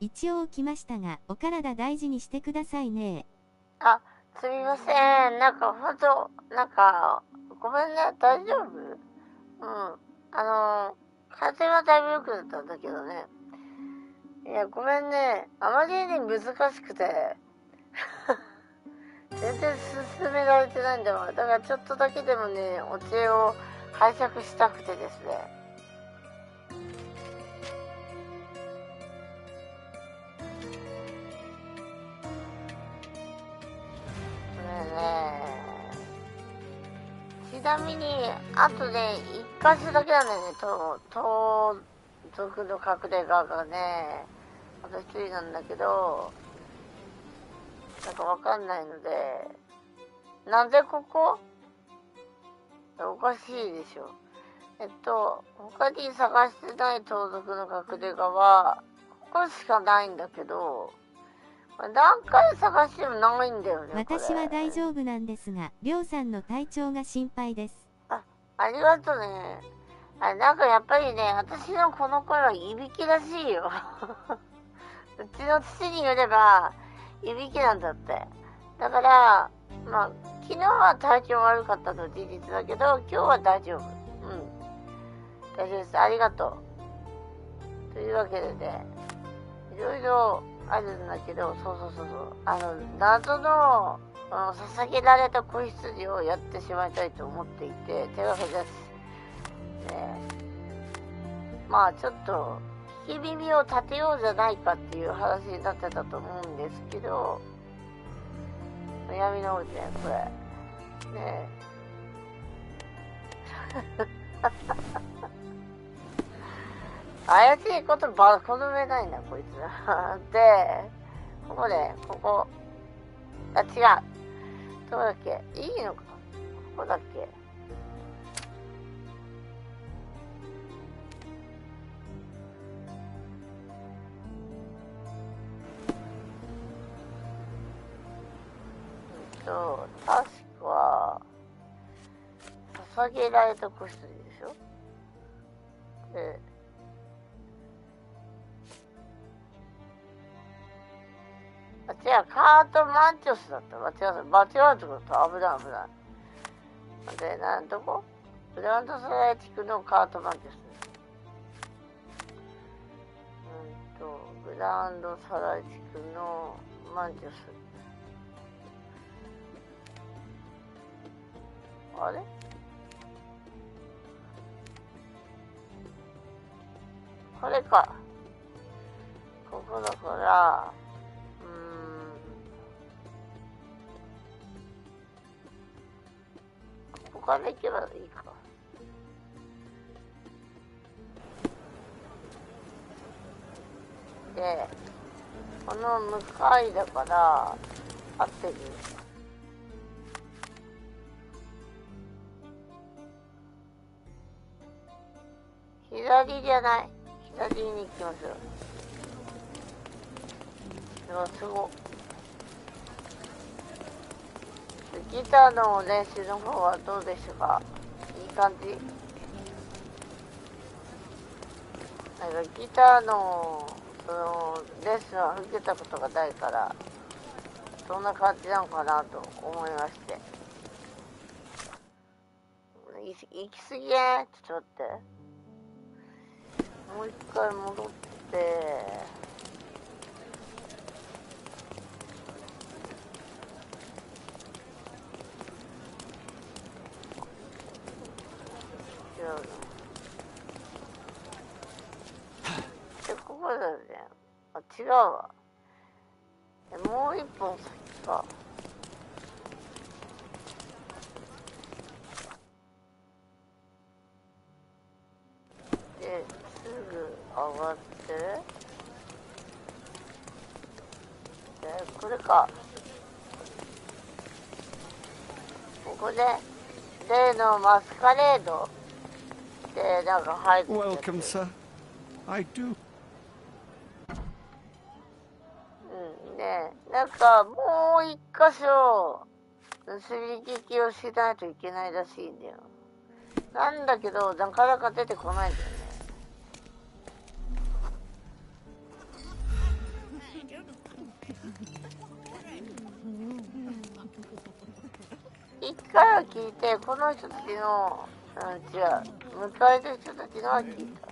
一応来ましたが、お体大事にしてくださいね。あ、すみません。なんかほんと、なんか、ごめんね、大丈夫？うん。風はだいぶ良くなったんだけどね。いや、ごめんね。あまりに難しくて、全然進められてないんだわ。だからちょっとだけでもね、お知恵を拝借したくてですね。ちなみに、あとね、一箇所だけなんだよね、盗賊の隠れ家がね、あと一人なんだけど、なんかわかんないので、なぜここ？おかしいでしょ。他に探してない盗賊の隠れ家は、ここしかないんだけど、何回探してもないんだよね。私は大丈夫なんですが、りょうさんの体調が心配です。ありがとね。なんかやっぱりね、私のこの声はいびきらしいよ。うちの父によれば、いびきなんだって。だから、まあ、昨日は体調悪かったの事実だけど、今日は大丈夫。うん。大丈夫です。ありがとう。というわけでね、いろいろあるんだけど、そう。謎の、捧げられた子羊をやってしまいたいと思っていて、手がけです。まあちょっと聞き耳を立てようじゃないかっていう話になってたと思うんですけど、闇の王子ね、これね怪しいことばこのめないんだこいつで、ここあ、違う、どこだっけ、いいのか、ここだっけ、確か捧げられた子羊でしょ。で、違う、カートマンチョスだった。間違うってこと、危ない。で、どこ？グランドサライ地区のカートマンチョス。グランドサライ地区のマンチョス。あれ？これか。ここだから、ここから行けばいいか。で、この向かいだから合ってる。左じゃない。左に行きましょう。すごい。ギターの練習の方はどうでしたか？いい感じ？なんかギターのレッスンは受けたことがないから、そんな感じなのかなと思いまして。行き過ぎね。ちょっと待って。もう一回戻って、違うの。ここだよね。あ、違うわ。もう一本先か。で、すぐ上がって、で、これか。ここで、例のマスカレードで、なんか入って。Welcome, sir. I do. ね、なんかもう一箇所盗み聞きをしないといけないらしいんだよ。なんだけどなかなか出てこないんだよね。から聞いて、この人たちの、違う、迎えた人たちのは聞いた。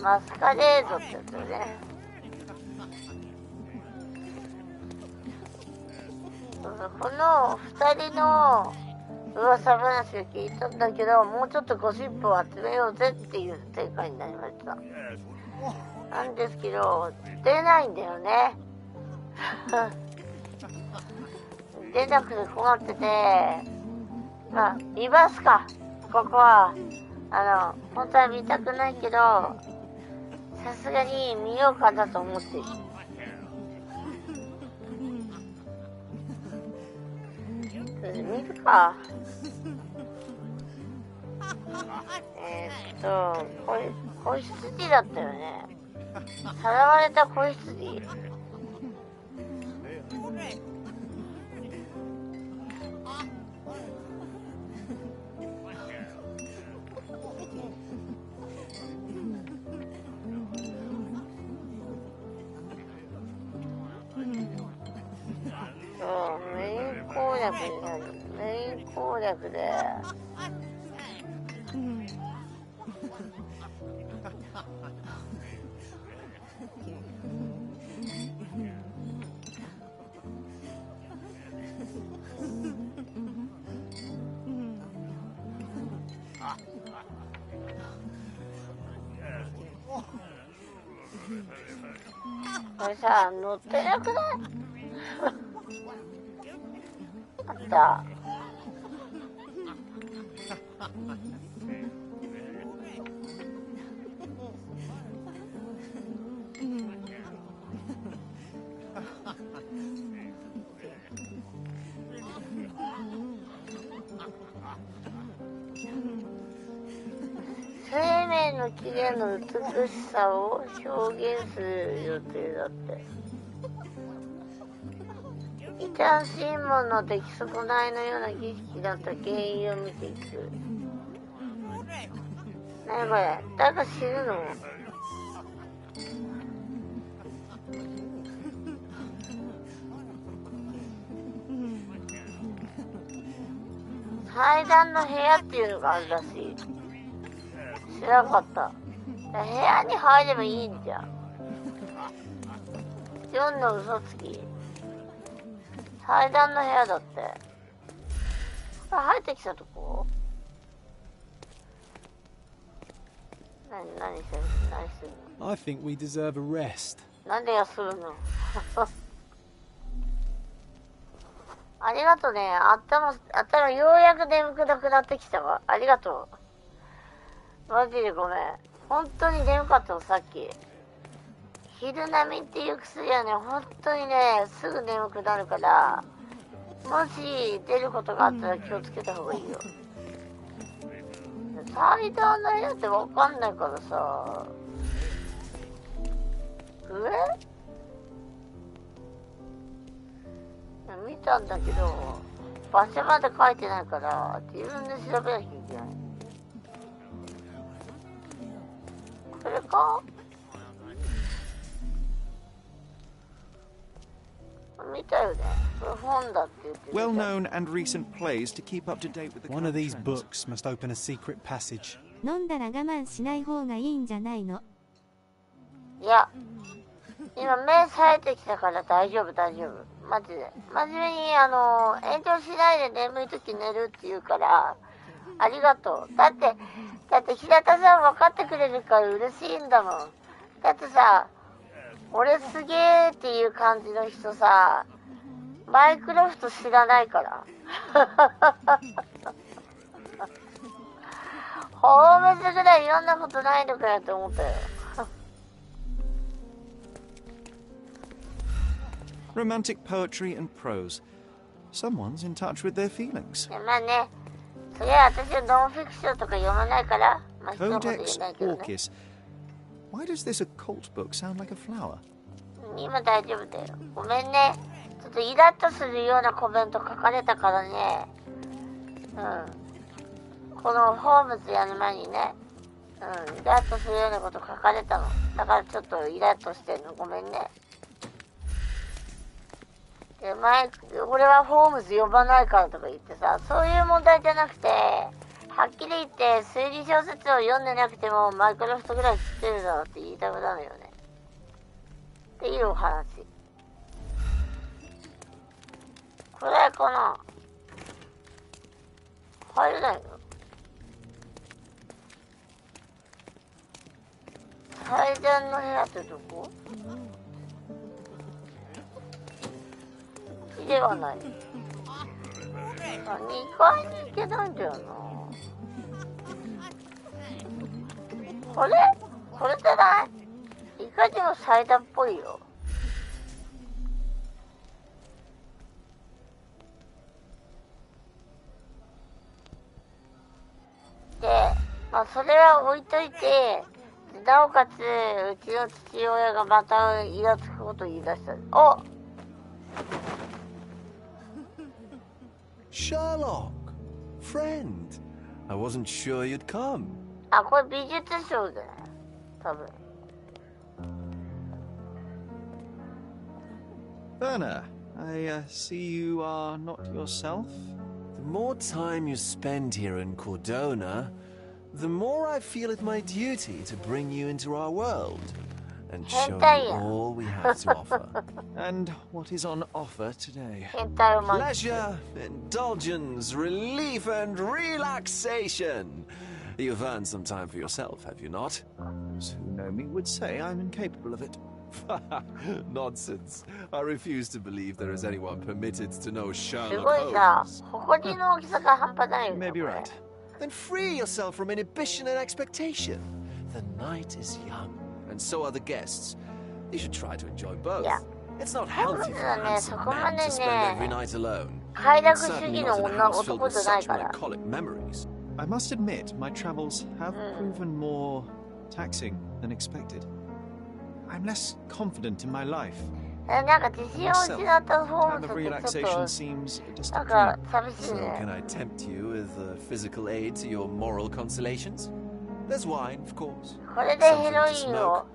マスカレードってやつよね。この2人の噂話を聞いたんだけど、もうちょっとゴシップを集めようぜっていう展開になりました。なんですけど、出ないんだよね。出なくて困ってて、まあ、見ますか。ここは、本当は見たくないけど、さすがに見ようかなと思っている。見るか。子羊だったよね。さらわれた子羊。メイン攻略になる。メイン攻略で。これさ、乗ってなくない？あった。生命の起源の美しさを表現する予定だって。異端審問の出来損ないのような儀式だった原因を見ていく。何これ、誰か死ぬの？祭壇の部屋っていうのがあるらしい。知らなかった。部屋に入ればいいんじゃん。ジョンの嘘つき。祭壇の部屋だって。入ってきたとこ？何してるの？ I think we deserve a rest. なんで休むの？ありがとね。頭ようやく眠くなくなってきたわ。ありがとう。マジでごめん。本当に眠かったの、さっき。昼寝みっていう薬はね、本当にね、すぐ眠くなるから、もし出ることがあったら気をつけた方がいいよ。祭壇の部屋ってわかんないからさ。見たんだけど、場所まで書いてないから、自分で調べなきゃいけない。これか？見たよね。これ本だって言ってた。Well-known and recent plays to keep up to date with the One of these trends. books must open a secret passage. 飲んだら我慢しない方がいいんじゃないの？いや、今目冴えてきたから大丈夫。マジで。真面目に炎上しないで眠い時寝るって言うから、ありがとう。だって平田さん分かってくれるから嬉しいんだもん。だってさ、俺すげーっていう感じの人さ、マイクロフト知らないから。ホームズぐらいいろんなことないのかよって思ったよ。Romantic poetry and prose. Someone's in touch with their feelings. まあね、それは私はノンフィクションとか読まないから、まあ、一言言え Codex ないけどね。 Orchis. Why does this occult book sound like a flower? 今大丈夫だよ。ごめんね。ちょっとイラッとするようなコメント書かれたからね、このホームズやる前にね、イラッとするようなこと書かれたの。だからちょっとイラッとしてんの。ごめんね。で、俺はホームズ呼ばないからとか言ってさ、そういう問題じゃなくて、はっきり言って推理小説を読んでなくてもマイクロソフトぐらい知ってるだろうって言いたくなるよね。っていうお話。これかな？入れないの？最短の部屋ってどこ？ではない。2階に行けないんだよな。これじゃない？いかにも祭壇っぽいよ。で、それは置いといて、なおかつうちの父親がまたイラつくこと言い出した。おSherlock, friend. I wasn't sure you'd come. これ美術賞だね。多分。Werner, I see you are not yourself. The more time you spend here in Cordona, the more I feel it my duty to bring you into our world and show you all we have to offer. And what is on offer today? Pleasure, indulgence, relief, and relaxation. You've earned some time for yourself, have you not? Those who know me would say I'm incapable of it. Nonsense. I refuse to believe there is anyone permitted to know す Sherlock ごいさ、 Holmes. 誇りの大きさが半端ないよ You ね。 may be right. Then free yourself from inhibition and expectation. The night is young, and so are the guests. You should try to enjoy both. Yeah. It's not healthy for a handsome man to spend every night alone. 快楽主 Certainly 義 not の in a 女 house filled 男 with じゃない such から。 melancholic memories. I must admit, my travels have proven more taxing than expected. I'm less confident in my life. なんか自信を失ったホー Time ム of ズって relaxation ちょっ seems just とな a んか dream. 寂しい So ね。 can I tempt you with physical aid to your moral consolations? There's wine, of course. これでヘ Something ロ to イン smoke.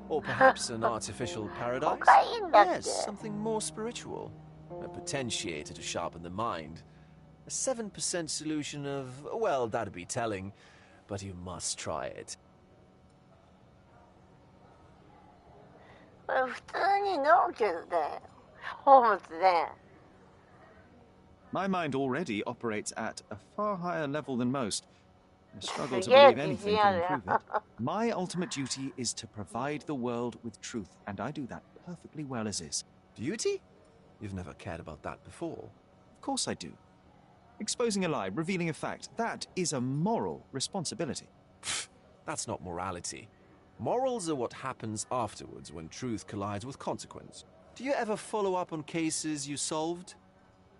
を Or perhaps an artificial コ paradise? カインだって。 Yes, something more spiritual. A potentiator to sharpen the mind. A 7% solution of, well, that'd be telling, but you must try it. これ普通に飲むけどね。ホームズね。 My mind already operates at a far higher level than most. I struggle to Yeah, believe anything can improve it. My ultimate duty is to provide the world with truth, and I do that perfectly well as is. Beauty? You've never cared about that before. Of course I do. Exposing a lie, revealing a fact, that is a moral responsibility. That's not morality. Morals are what happens afterwards when truth collides with consequence. Do you ever follow up on cases you solved?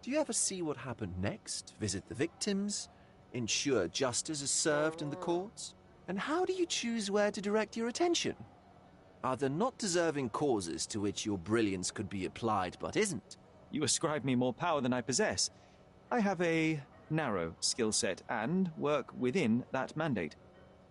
Do you ever see what happened next, visit the victims, ensure justice is served in the courts? And how do you choose where to direct your attention? Are there not deserving causes to which your brilliance could be applied but isn't? You ascribe me more power than I possess. I have a narrow skill set and work within that mandate.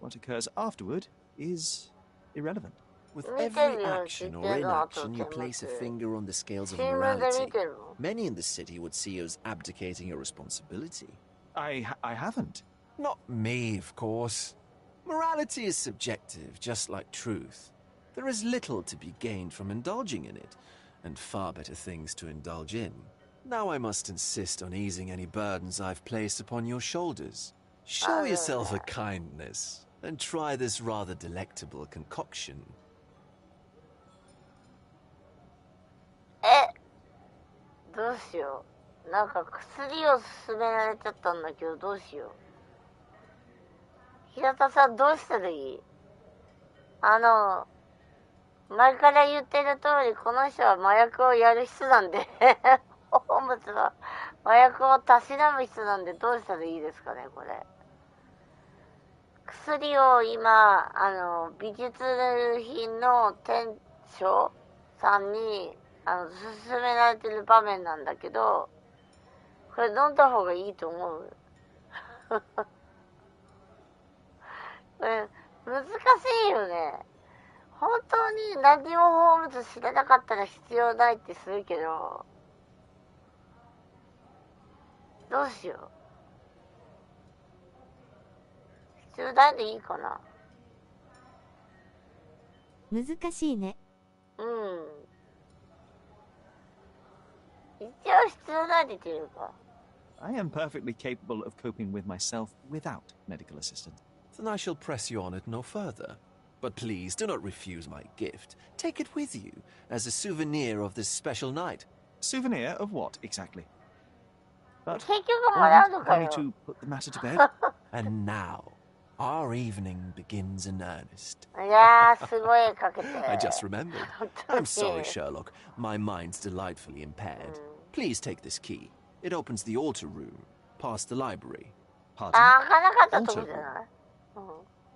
What occurs afterward is irrelevant. With every action or inaction, you place a finger on the scales of morality. Many in the city would see you as abdicating your responsibility. I haven't. Not me, of course. Morality is subjective, just like truth. There is little to be gained from indulging in it, and far better things to indulge in. Now I must insist on easing any burdens I've placed upon your shoulders. Show yourself a kindness, and try this rather delectable concoction. どうしよう。なんか薬を勧められちゃったんだけど、どうしよう。平田さんどうしたらいい？前から言ってる通り、この人は麻薬をやる人なんで、ホームズは麻薬をたしなむ人なんで、どうしたらいいですかね、これ。薬を今、美術品の店長さんに勧められてる場面なんだけど、これ飲んだ方がいいと思う。これ難しいよね。本当に何もホームズ知らなかったら必要ないってするけど、どうしよう。必要ないでいいかな。難しいね。うん。一応必要ないで言ってるか。I am perfectly capable of coping with myself without medical assistance. Then I shall press you on it no further. But please do not refuse my gift. Take it with you as a souvenir of this special night. Souvenir of what exactly? But 結局もらうの want か me よ。 to put the matter to bed? And now, our evening begins in earnest. いやー、すごいかけて。 I just remembered. 本当に I'm sorry, Sherlock. My mind's delightfully impaired. Please take this key. It opens the altar room, past the library. あ、 Pardon? 開かなかったとこじゃない？うん。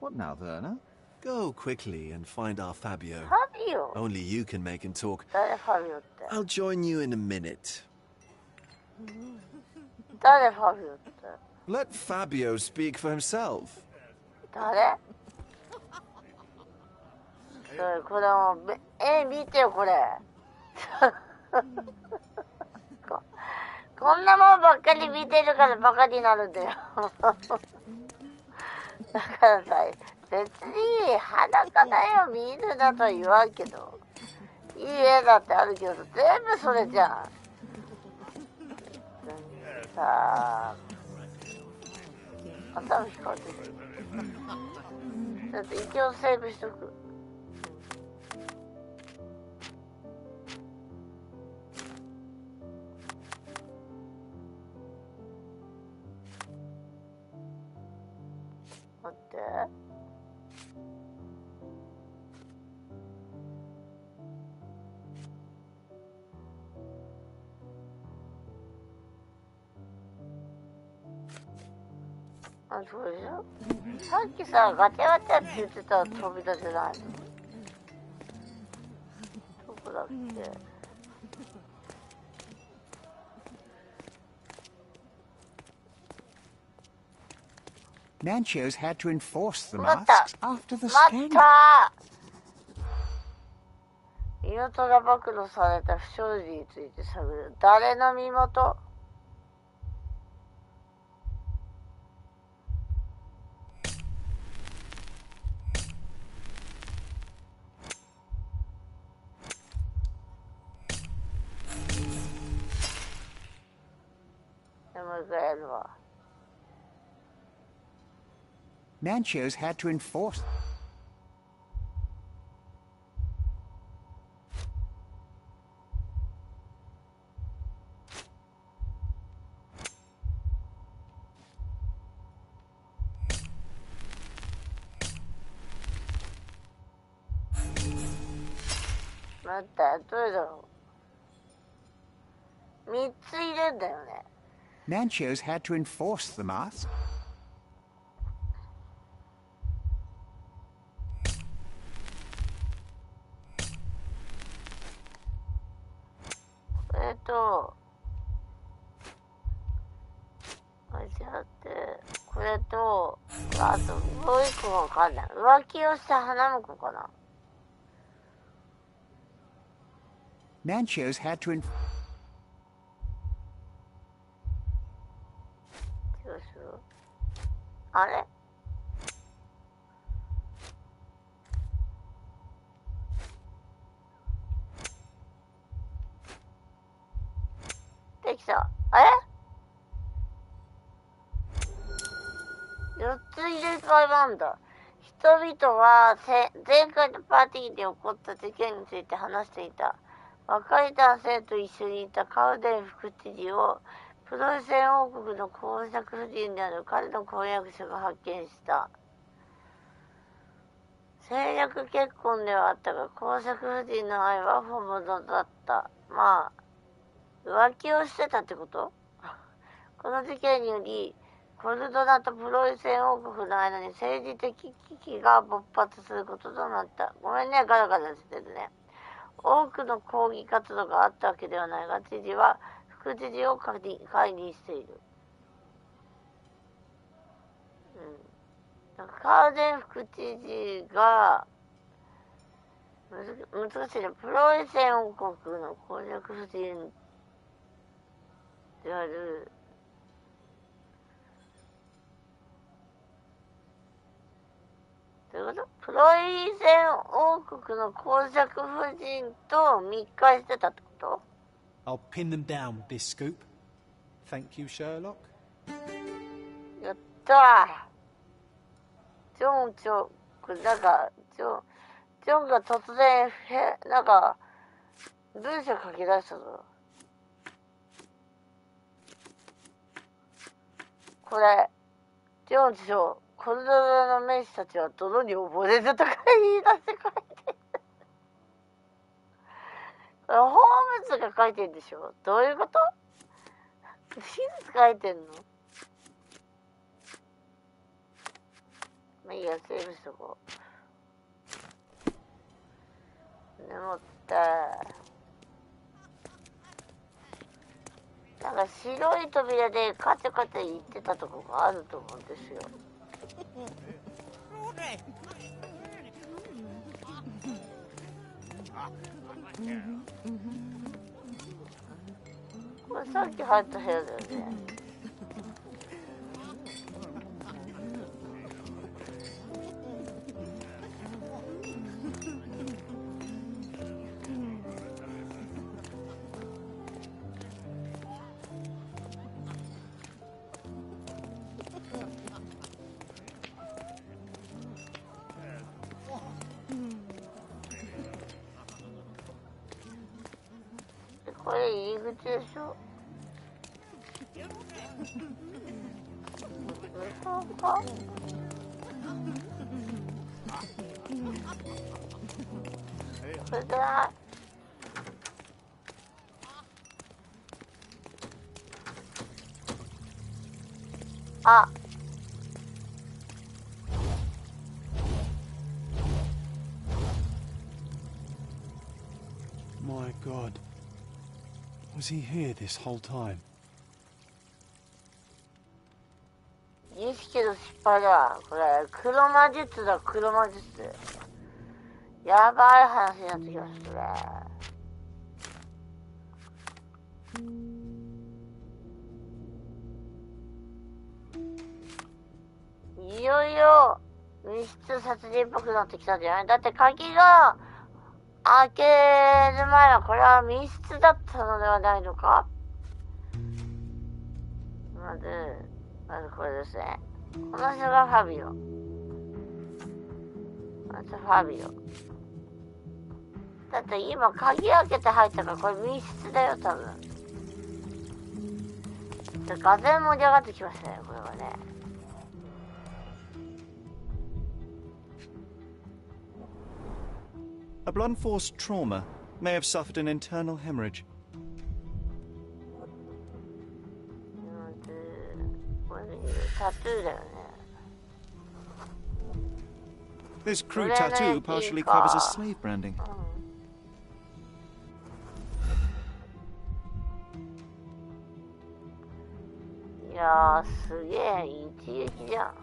What now, Werner? Go quickly and find our Fabio. ファビオ。 Only you can make him talk. 誰ファビオって。 I'll join you in a minute. 誰ファビオって。 Let Fabio speak for himself. 誰？これもう、見てよこれ。こんなもんばっかり見てるからバカになるんだよ。だからさ、別に裸だよ見るなとは言わんけど、いい絵だってあるけど、全部それじゃん。さあ、頭光ってる。ちょっと一応セーブしとく。待って。あ、そうでしょ。さっきさ、ガチャガチャって言ってた飛び出てないの。どこだっけ。Nanchos had to enforce the 待った。 masks after the 待っ scandal. た。身元が暴露された不祥事について探る。誰の身元？もう一回やるわ。 Nanchos had to enforce. 待った、どれだろう。3ついるんだよね。 Nanchos had to enforce the mask. これと、あともう一個わかんない。浮気をした花婿かな。 Nanchos had to enforce. どうしよう。あれ？できた。あれ？4つ入れ替えなんだ。人々は前回のパーティーで起こった事件について話していた。若い男性と一緒にいたカウデン副知事をプロイセン王国の公爵夫人である彼の婚約者が発見した。政略結婚ではあったが、公爵夫人の愛は本物だった。まあ、浮気をしてたってこと？この事件により、コルドナとプロイセン王国の間に政治的危機が勃発することとなった。ごめんね、ガラガラしてるね。多くの抗議活動があったわけではないが、知事は副知事を解任している。カーデン副知事が難しいね。プロイセン王国の公爵夫人であるどういうこと？プロイセン王国の公爵夫人と密会してたってこと？ I'll pin them down with this scoop. Thank you, Sherlock. やったー。ジョン、なんか、ジョンが突然、なんか、文章書き出したぞ。これ、ジョン、コルドラの名士たちは泥に溺れるとか言い出して書いてる。これホームズが書いてんでしょ？どういうこと？いつ書いてんの？まあいいや、セーブしとこう。眠った。なんか白い扉でカチャカチャ言ってたとこがあると思うんですよ。これさっき入った部屋だよね。これ入り口でしょ？そうか？これだ。あ。My God. Was he here this whole time? 意識の失敗だ。これ、黒魔術だ、黒魔術。やばい話になってきましたね。いよいよ密室殺人っぽくなってきたんじゃない？だって鍵が開ける前はこれは密室だったのではないのか？まずこれですね。この人がファビオ。まずファビオ。だって今鍵開けて入ったからこれ密室だよ、多分。がぜん盛り上がってきましたね、これはね。A blunt-force trauma may have suffered an internal hemorrhage. これタトゥーだよね。This crew tattoo partially covers a slave branding. いやー、すげえ一撃じゃん。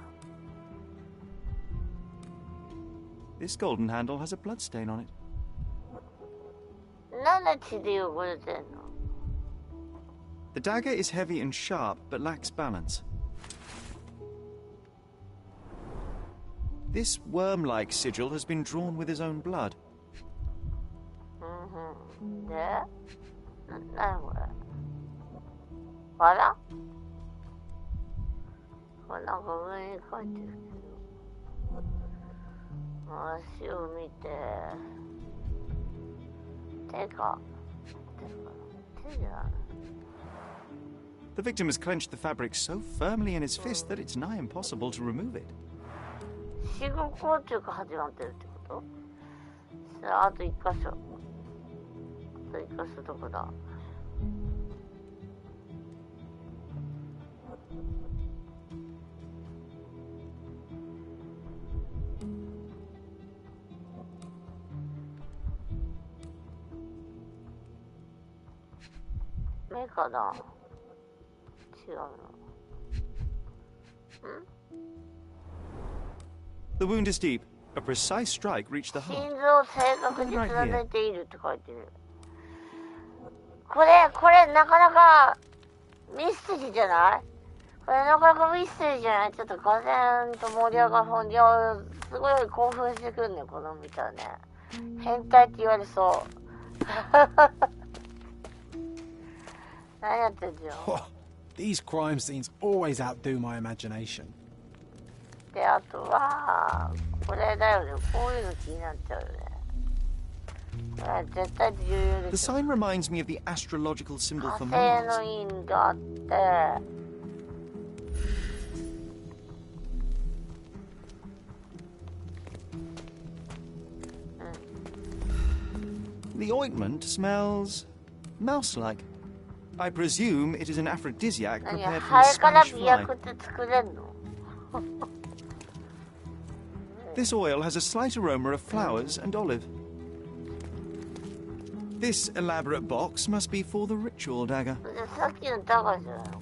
This golden handle has a blood stain on it. なんで血で汚れてんの？ The dagger is heavy and sharp, but lacks balance. This worm-like sigil has been drawn with his own blood. で、なにこれ？バラ？これなんか上に書いてるけど。足を見て。手か？手じゃない。The victim has clenched the fabric so firmly in his fist that it's nigh impossible to remove it. 死後硬直が始まってるってこと？さあ、あと一箇所。あと一箇所どこだ？目かな。違うの。ん？ The wound is deep. A precise strike reached the 心 heart. 臓を正確に貫いているって書いてる。これなかなかミステリーじゃない？これなかなかミステリーじゃない？ちょっとガセンと盛り上がる本で、すごい興奮してくるね、この見たらね。変態って言われそう。何やってんじゃん。These crime scenes always outdo my imagination. で、あとは、これだよね。こういうの気になっちゃうよね。これ絶対重要 The ですよ。 sign reminds me of the astrological symbol 火 for 星 Mars. の印があって、The ointment smells mouse-like. I presume it is an aphrodisiac 何 prepared from a ハエから Spanish 美 fly. 薬って作れんの？ This oil has a slight aroma of flowers and olive. This elaborate box must be for the ritual dagger. でさっきのダガじゃないの？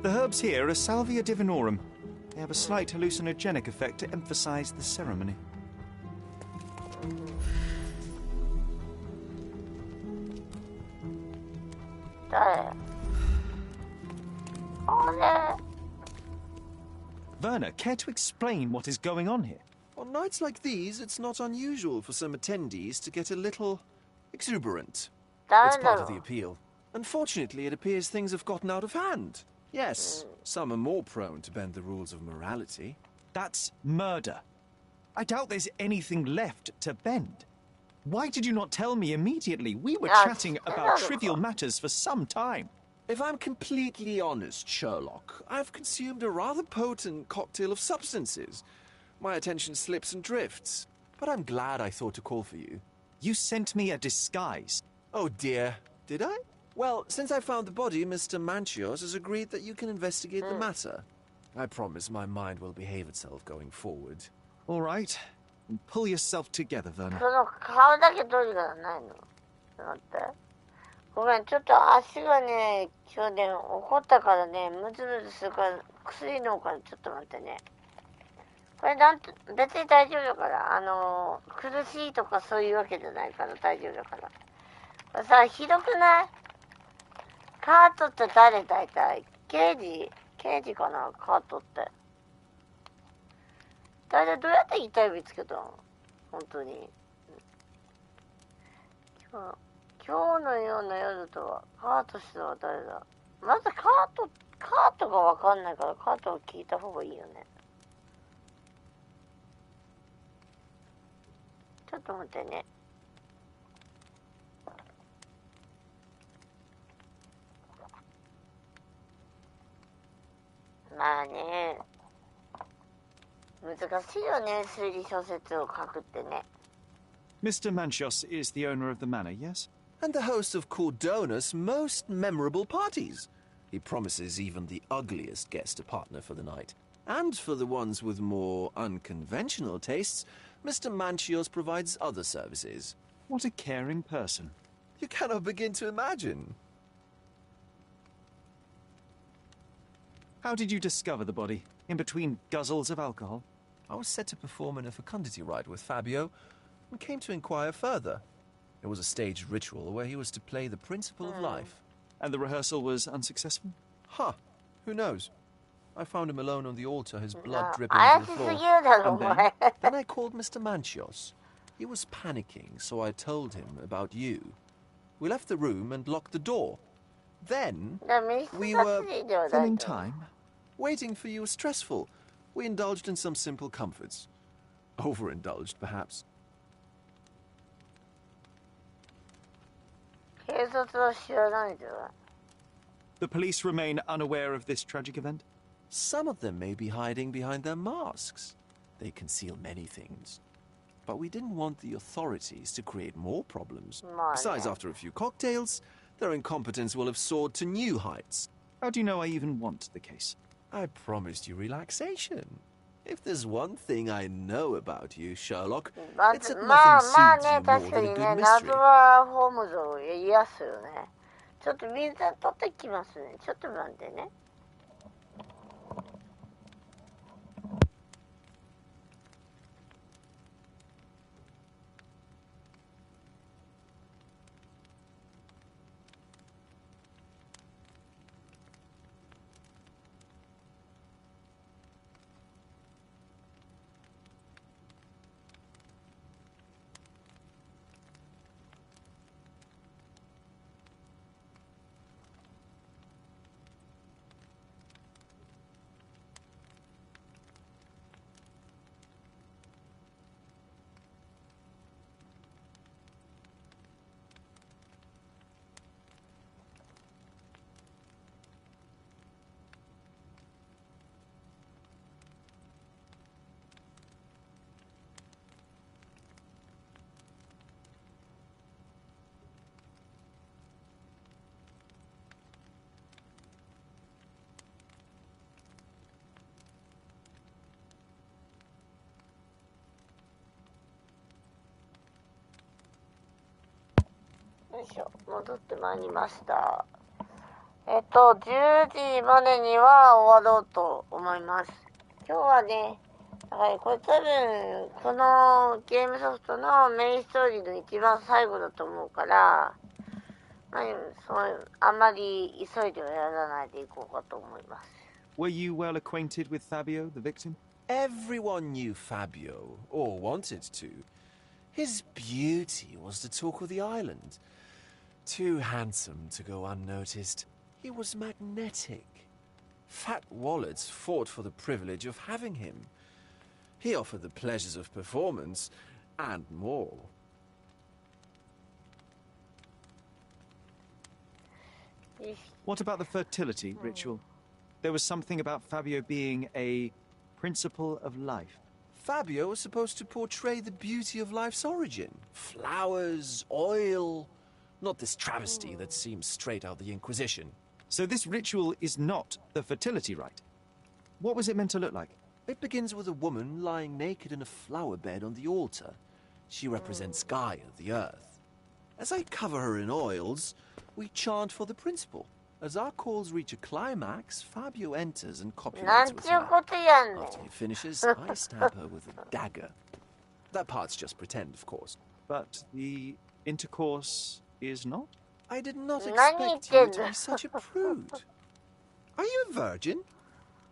The herbs here are Salvia divinorum. They have a slight hallucinogenic effect to emphasize the ceremony. 誰？あれ？ Werner, care to explain what is going on here? On nights like these, it's not unusual for some attendees to get a little exuberant. 誰 It's だ part ろ of the う？ appeal. Unfortunately, it appears things have gotten out of hand. Yes, some are more prone to bend the rules of morality. That's murder. I doubt there's anything left to bend. Why did you not tell me immediately? We were Ah, chatting it's about terrible. trivial matters for some time. If I'm completely honest, Sherlock, I've consumed a rather potent cocktail of substances. My attention slips and drifts. But I'm glad I thought to call for you. You sent me a disguise. Oh dear, did I? Well, since I found the body, Mr. Manchios has agreed that you can investigate the matter. I promise my mind will behave itself going forward. All right. And pull yourself together, Werner. その顔だけ取るからないの？ちょっと待って。ごめん、ちょっと足がね、今日ね、怒ったからね、ムズムズするから薬飲むからちょっと待ってね。これ別に大丈夫だから、苦しいとかそういうわけじゃないから大丈夫だから。これさ、ひどくない？カートって誰大体？刑事かな？カートって。大体どうやって痛い見つけたの？本当に。今日のような夜とは、カート氏は誰だ？まずカートがわかんないからカートを聞いた方がいいよね。ちょっと待ってね。まあね、難しいよね、推理小説を書くってね。 Mr. Manchios is the owner of the manor, yes? And the host of Cordona's most memorable parties. He promises even the ugliest guest a partner for the night. And for the ones with more unconventional tastes, Mr. Manchios provides other services. What a caring person. You cannot begin to imagine. How did you discover the body? In between guzzles of alcohol? I was set to perform in a fecundity rite with Fabio and came to inquire further. It was a staged ritual where he was to play the principle of life. And the rehearsal was unsuccessful? Huh. Who knows? I found him alone on the altar, his blood dripping 怪 to し the すぎ floor. るだろ、お And 前。 Then I called Mr. Manchios. He was panicking, so I told him about you. We left the room and locked the door. Then, だから密室 We 殺 were 人ではない Filling と。 time? waiting for you was stressful. We indulged in some simple comforts. Overindulged, perhaps. 警察は知らないじゃない。 The police remain unaware of this tragic event? Some of them may be hiding behind their masks. They conceal many things. But we didn't want the authorities to create more problems. まあ Besides, ね。 after a few cocktails, their incompetence will have soared to new heights. How do you know I even want the case? I promised you relaxation. If there's one thing I know about you, Sherlock, ま it's that まあ nothing まあ soothes ね、 you 確 more か than に a ね、 good 謎 mystery. はホームズを癒すよね。ちょっと水取ってきますね。ちょっと待ってね。よいしょ、戻ってまいりました。10時までには終わろうと思います。今日はね、だからこれ多分、このゲームソフトのメインストーリーの一番最後だと思うから、まあ、あんまり急いではやらないでいこうかと思います。Were you well acquainted with Fabio, the victim? Everyone knew Fabio, or wanted to. His beauty was the talk of the island. Too handsome to go unnoticed. He was magnetic. Fat wallets fought for the privilege of having him. He offered the pleasures of performance, and more. What about the fertility ritual? There was something about Fabio being a principle of life. Fabio was supposed to portray the beauty of life's origin. Flowers, oil... Not this travesty that seems straight out of the Inquisition. So this ritual is not the fertility rite. What was it meant to look like? It begins with a woman lying naked in a flower bed on the altar. She represents Gaia, the earth. As I cover her in oils, we chant for the principle. As our calls reach a climax, Fabio enters and copulates with her. After he finishes, I stab her with a dagger. That part's just pretend, of course. But the intercourse is not? I did not expect you to be such a prude. Are you a virgin?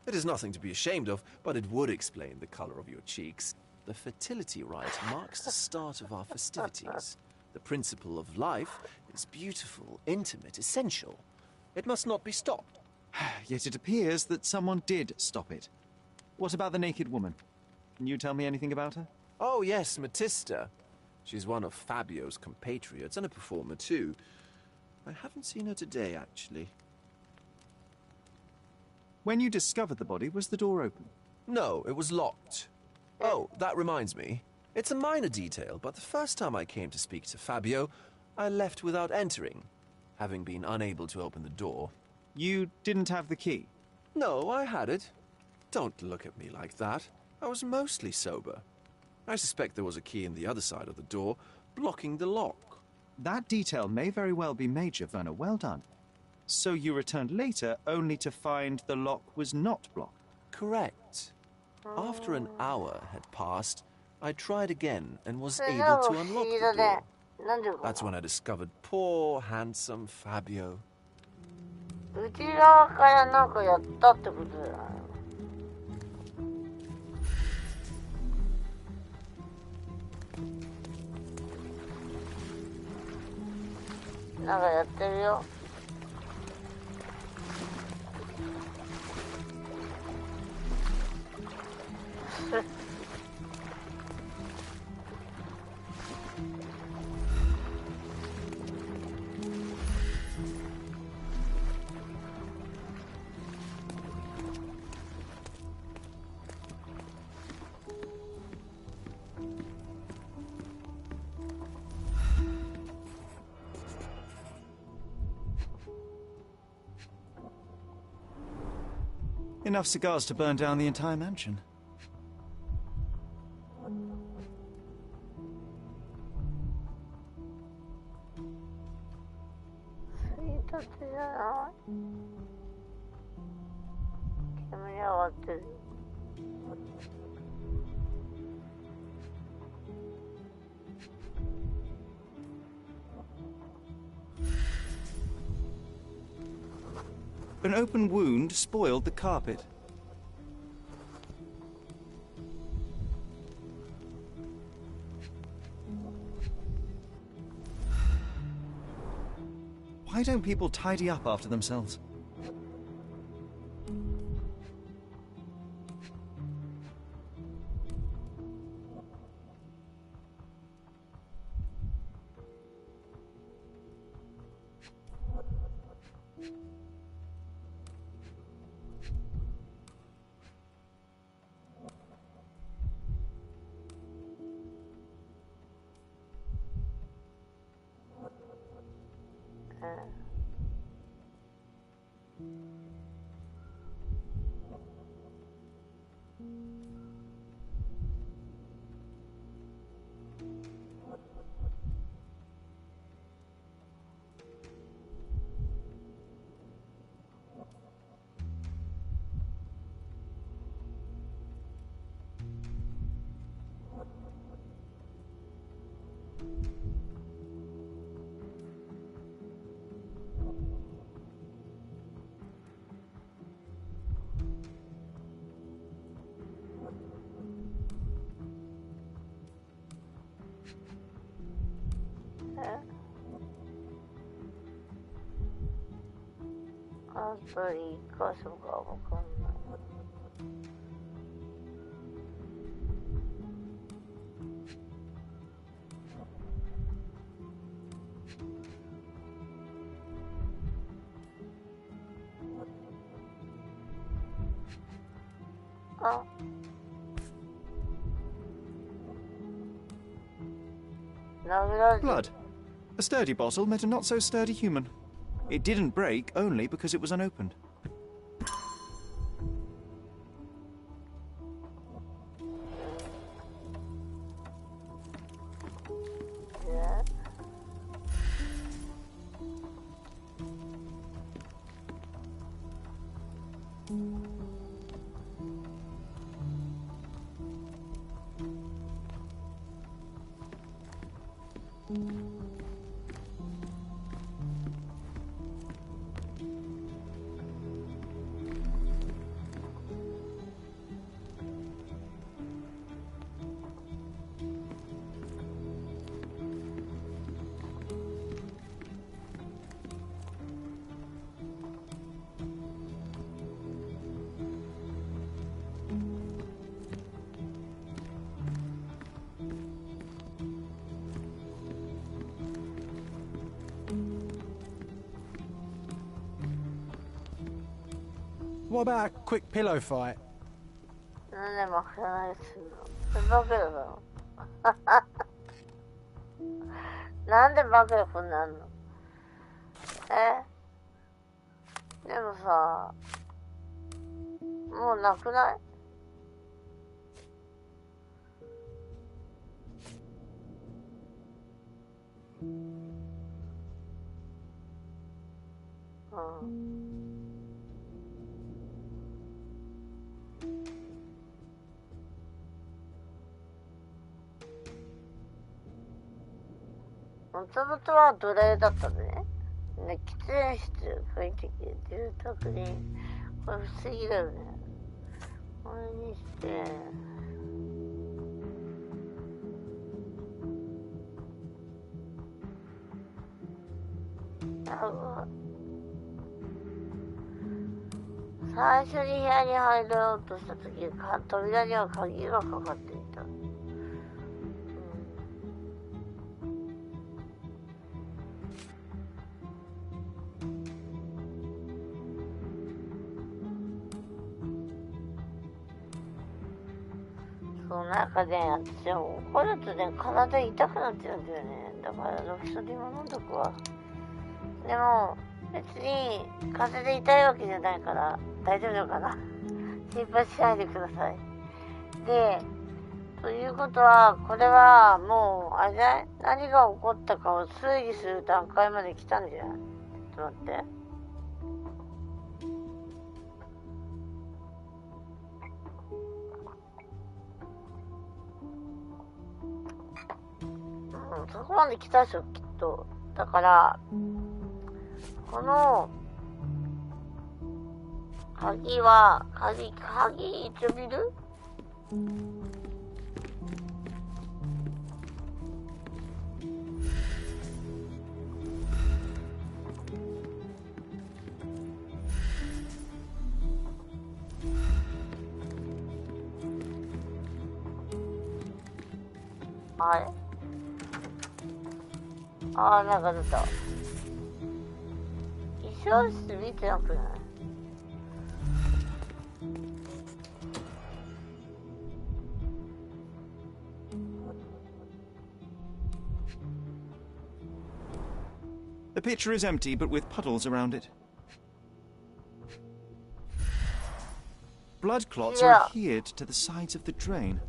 It is nothing to be ashamed of, but it would explain the color of your cheeks. The fertility rite marks the start of our festivities. The principle of life is beautiful, intimate, essential. It must not be stopped. Yet it appears that someone did stop it. What about the naked woman? Can you tell me anything about her? Oh yes, Matista. She's one of Fabio's compatriots and a performer too. I haven't seen her today, actually. When you discovered the body, was the door open? No, it was locked. Oh, that reminds me. It's a minor detail, but the first time I came to speak to Fabio, I left without entering, having been unable to open the door. You didn't have the key? No, I had it. Don't look at me like that. I was mostly sober. I suspect there was a key in the other side of the door, blocking the lock. That detail may very well be major, Werner. Well done. So you returned later, only to find the lock was not blocked? Correct. After an hour had passed, I tried again and was able to unlock the door. That's when I discovered poor, handsome Fabio. 内側からなんかやったってことだよ。なんかやってるよ。Enough cigars to burn down the entire mansion. スイートってじゃない？煙上がってる。An open wound spoiled the carpet. Why don't people tidy up after themselves?あと1箇所がわかんない。あ、殴られてる。 Blood. A sturdy bottle met a not so sturdy human. It didn't break only because it was unopened. Yeah. What about a quick pillow fight? なんで負けないすんの？バカだろ。なんでバカでこんなんの？でもさ、もうなくない？うん。もともとは奴隷だったね。喫煙室、雰囲気、住宅に、これ不思議だよね。これにして、最初に部屋に入ろうとしたとき、扉には鍵がかかっていた。そう、なんかね、私は怒るとね、体痛くなっちゃうんだよね。だからロキソニンも飲んどくわ。でも、別に風邪で痛いわけじゃないから大丈夫なのかな。心配しないでください。で、ということは、これはもう、あれじゃない？何が起こったかを推理する段階まで来たんじゃない？と待って。そこまで来たでしょ、きっと。だから、この、鍵は、鍵一応見る？あれ？あー、なんか出た。衣装室見てなくない？The pitcher is empty, but with puddles around it. Blood clots are adhered to the sides of the drain.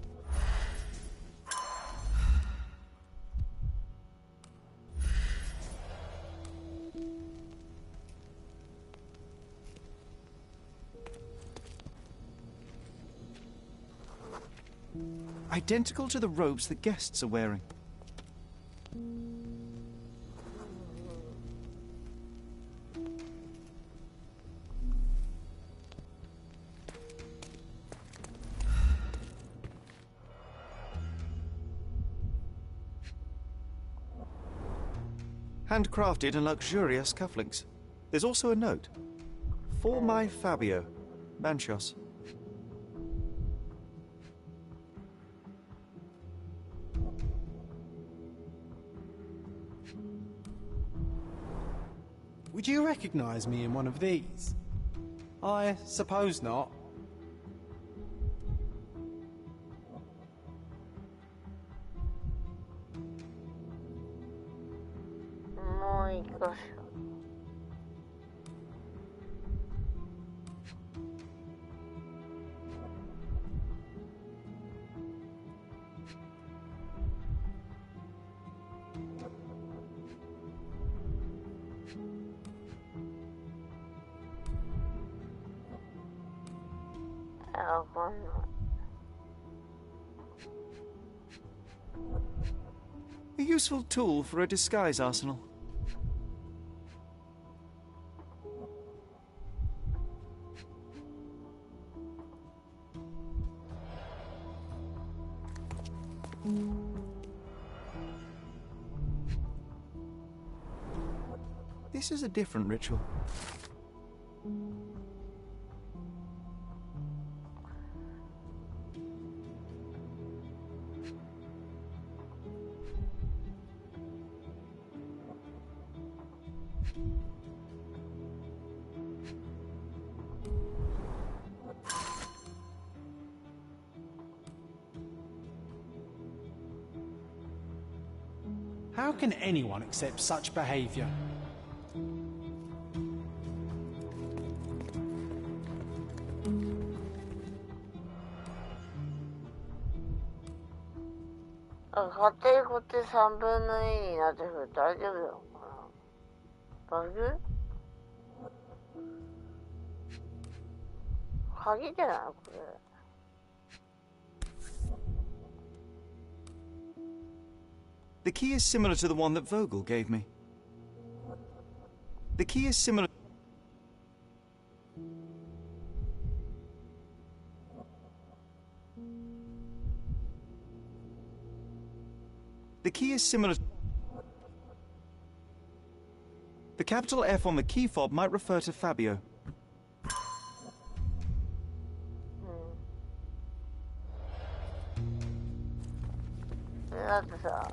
Identical to the robes the guests are wearing. Handcrafted and luxurious cufflinks. There's also a note. For my Fabio, Manchos. Would you recognise me in one of these? I suppose not. A useful tool for a disguise arsenal. This is a different ritual. How can anyone accept such behaviour? Ah, 勝手にこっち3分の2になってくる。大丈夫なのかな？バグ？鍵じゃないこれ。The key is similar to the one that Vogel gave me. The key is similar. The key is similar. The capital F on the key fob might refer to Fabio. だってさ、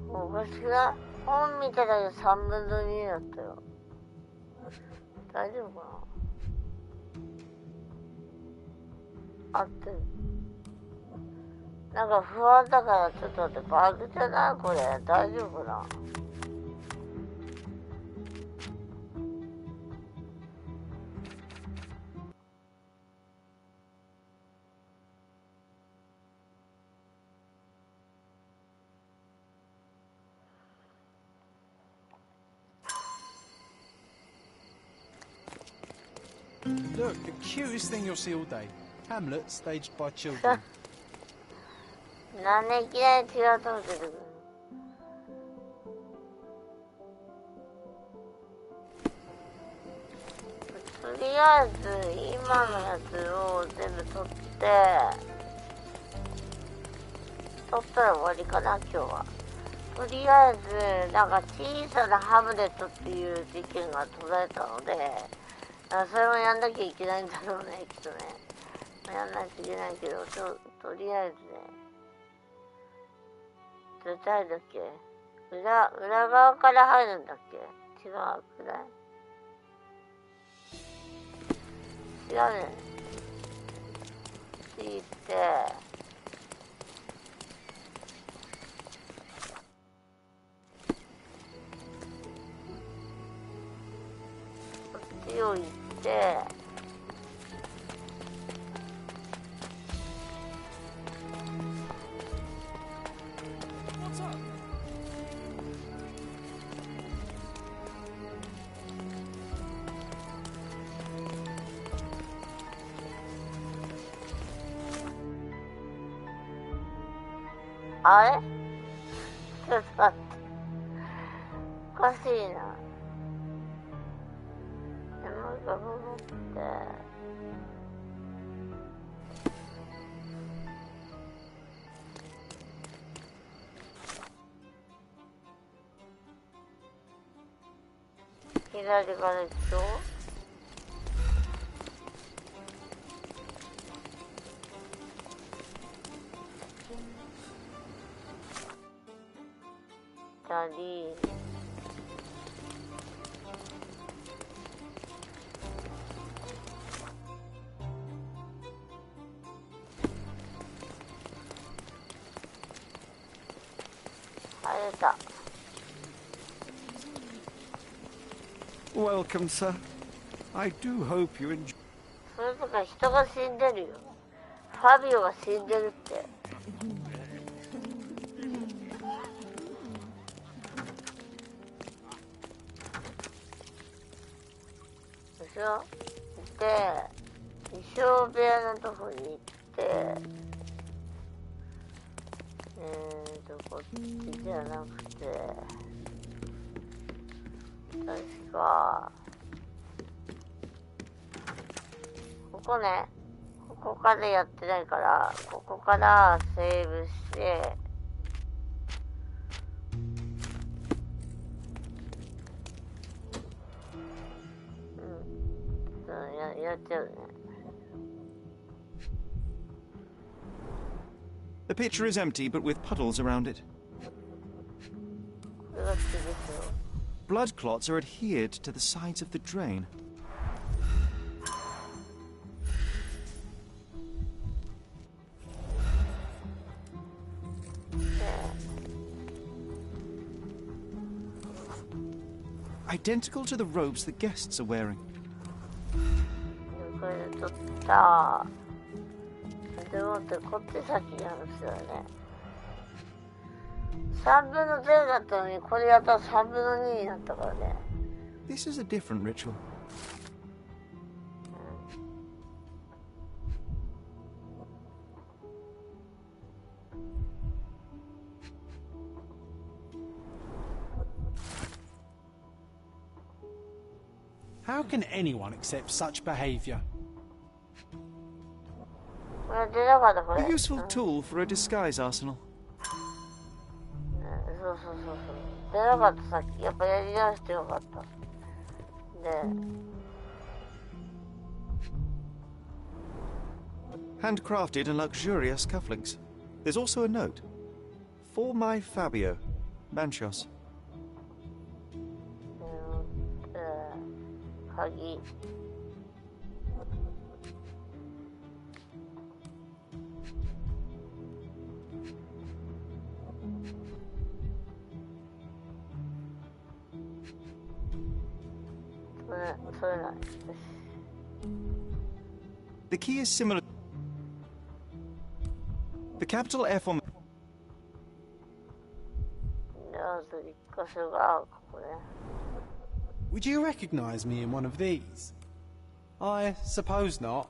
おかしくない？本見ただけ3分の2だったよ。大丈夫かな？合ってる。なんか不安だからちょっと待って、バグじゃないこれ。大丈夫かな？ Look, the cutest thing you'll see all day. Hamlet staged by children. なんでいきなり違うとこ出てくるの？とりあえず今のやつを全部取ったら終わりかな、今日は。とりあえずなんか小さなハムレットっていう事件が途絶えたので、それもやんなきゃいけないんだろうね、きっとね。やんないといけないけど、とりあえずね、どうやって入るんだっけ？裏側から入るんだっけ？違う、くらい？違うね。って言って、こっちを行って、あれ？ちょっと待って。おかしいな。山が登って。左から行くと？左。入れた。Welcome, sir. I do hope you enjoy. それとか人が死んでるよ。ファビオが死んでるって。でしょ？で、衣装部屋のとこに行って、こっちじゃなくて、確か、ここね、ここからやってないから、ここからセーブして、やっちゃうね。The pitcher is empty, but with puddles around it. これが好きですよ。Blood clots are adhered to the sides of the drain. Identical to the robes the guests are wearing. これで取った。でもってこっち先にあるんですよね。3分の0だったのにこれやったら3分の2になったからね。This is a different ritual. How can anyone accept such behaviour? これ出なかったこれ。A useful tool for a disguise arsenal. そうそうそうそう。出なかったさっき。やっぱやり直してよかった。で。Handcrafted and luxurious cufflinks. There's also a note. For my Fabio, Manchos. 鍵。それない。 The key is similar. The capital F on. まず一箇所がここね。 Would you recognise me in one of these? I suppose not.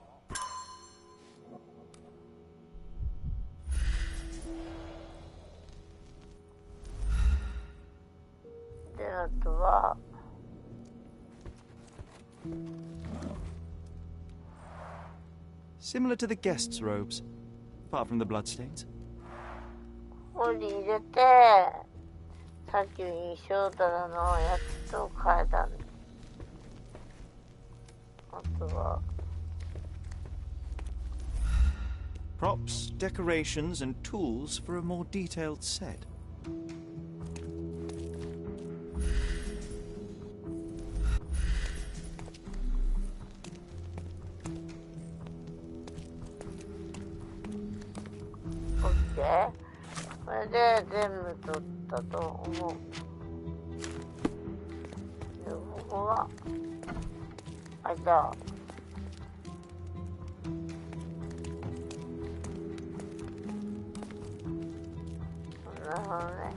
で、あとは、Similar to the guests' robes, apart from the bloodstains. ここに入れて、さっきの印象棚のやつと変えたんです。あとは、Props, decorations, and tools for a more detailed set. OK。これで全部取ったと思う。で、ここは、あ、じゃあ、なるほどね。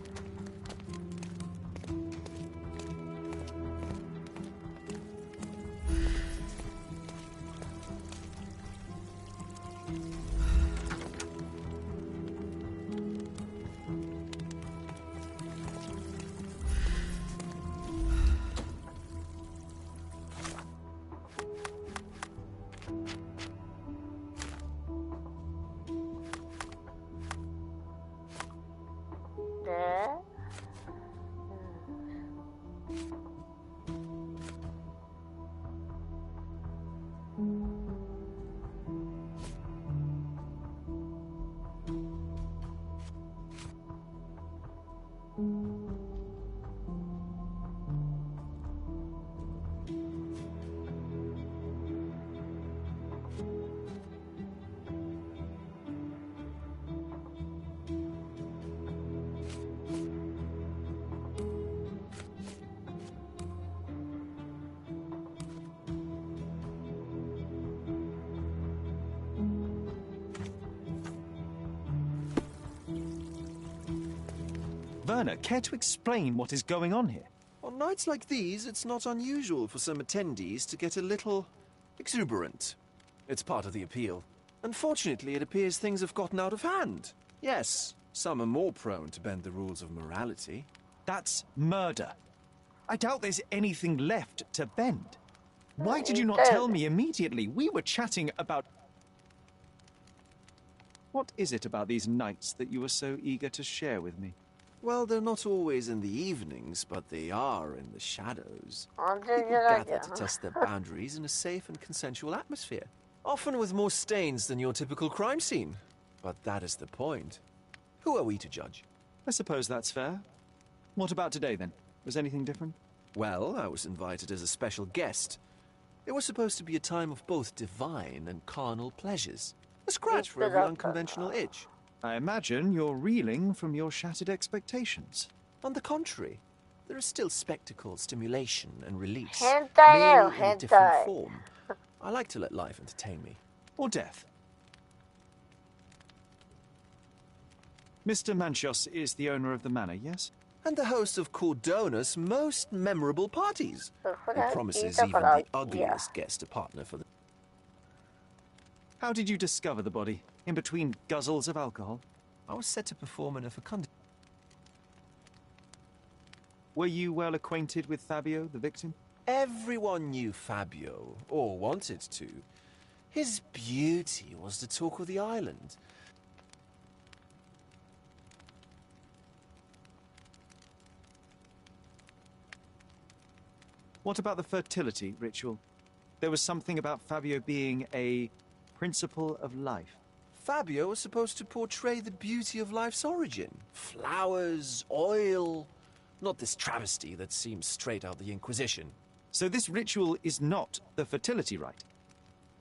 で、Werner, care to explain what is going on here? On nights like these, it's not unusual for some attendees to get a little exuberant. It's part of the appeal. Unfortunately, it appears things have gotten out of hand. Yes, some are more prone to bend the rules of morality. That's murder. I doubt there's anything left to bend. Why did you not tell me immediately? We were chatting about... What is it about these nights that you were so eager to share with me? Well, they're not always in the evenings, but they are in the shadows. 安全 People じゃないじ gather ゃ to ん。 test their boundaries in a safe and consensual atmosphere. Often with more stains than your typical crime scene. But that is the point. Who are we to judge? I suppose that's fair. What about today, then? Was anything different? Well, I was invited as a special guest. It was supposed to be a time of both divine and carnal pleasures. A scratch for every unconventional itch. I imagine you're reeling from your shattered expectations. On the contrary, there is still spectacle, stimulation, and release. 変態だよ、 merely in a 変 different 態。 form. I like to let life entertain me. Or death. Mr. Manchos is the owner of the manor, yes? And the host of Cordona's most memorable parties. こ He れ聞い promises た even から the いや。 ugliest guest a partner for the... How did you discover the body? In between guzzles of alcohol? I was set to perform in a fecundity. Were you well acquainted with Fabio, the victim? Everyone knew Fabio, or wanted to. His beauty was the talk of the island. What about the fertility ritual? There was something about Fabio being a principle of life. Fabio was supposed to portray the beauty of life's origin. Flowers, oil... Not this travesty that seems straight out of the Inquisition. So this ritual is not the fertility rite.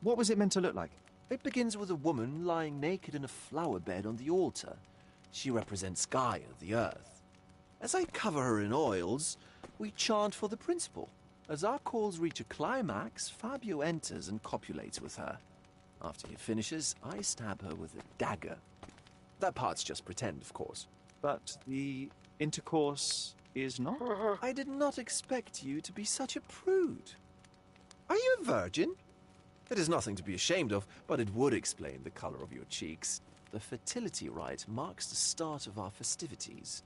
What was it meant to look like? It begins with a woman lying naked in a flower bed on the altar. She represents Gaia, the earth. As I cover her in oils, we chant for the principle. As our calls reach a climax, Fabio enters and copulates with her. After he finishes, I stab her with a dagger. That part's just pretend, of course. But the intercourse is not? I did not expect you to be such a prude. Are you a virgin? It is nothing to be ashamed of, but it would explain the color of your cheeks. The fertility rite marks the start of our festivities.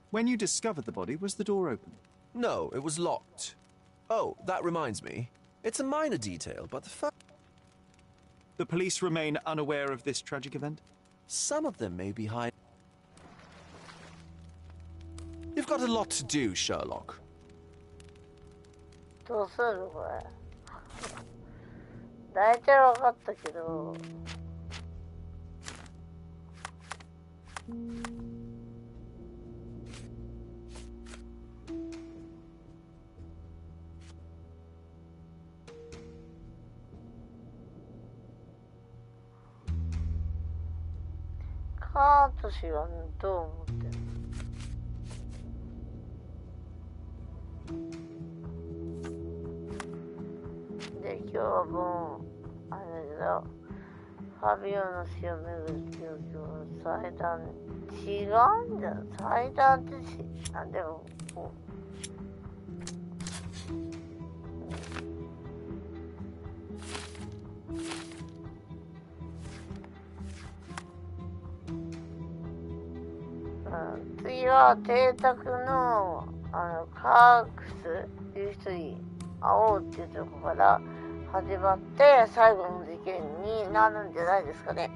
When you discovered the body, was the door open? No, it was locked. Oh, that reminds me. It's a minor detail, but The police remain unaware of this tragic event? some of them may be hiding. You've got a lot to do, Sherlock. どうするこれ。大体分かったけど。カート氏はどう思ってる？で、今日はもう、あれだよ。ファビオの死をめぐる状況は祭壇、違うんだよ。祭壇ってでも、こう、次は邸宅の、カークスっていう人に会おうっていうところから始まって最後の事件になるんじゃないですかね。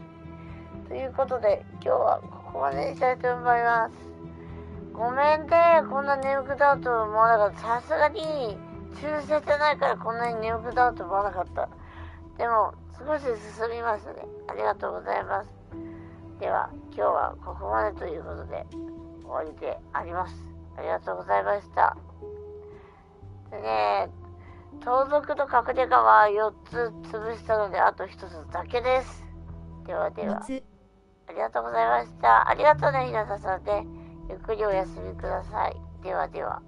ということで今日はここまでにしたいと思います。ごめんね、こんな眠くなると思わなかった。さすがに中世じゃないからこんなに眠くなると思わなかった。でも少し進みましたね。ありがとうございます。では今日はここまでということで終わりであります。ありがとうございました。でね、盗賊と隠れ家は4つ潰したのであと1つだけです。ではでは、ありがとうございました。ありがとうね、ひなたさんね。ゆっくりお休みください。ではでは。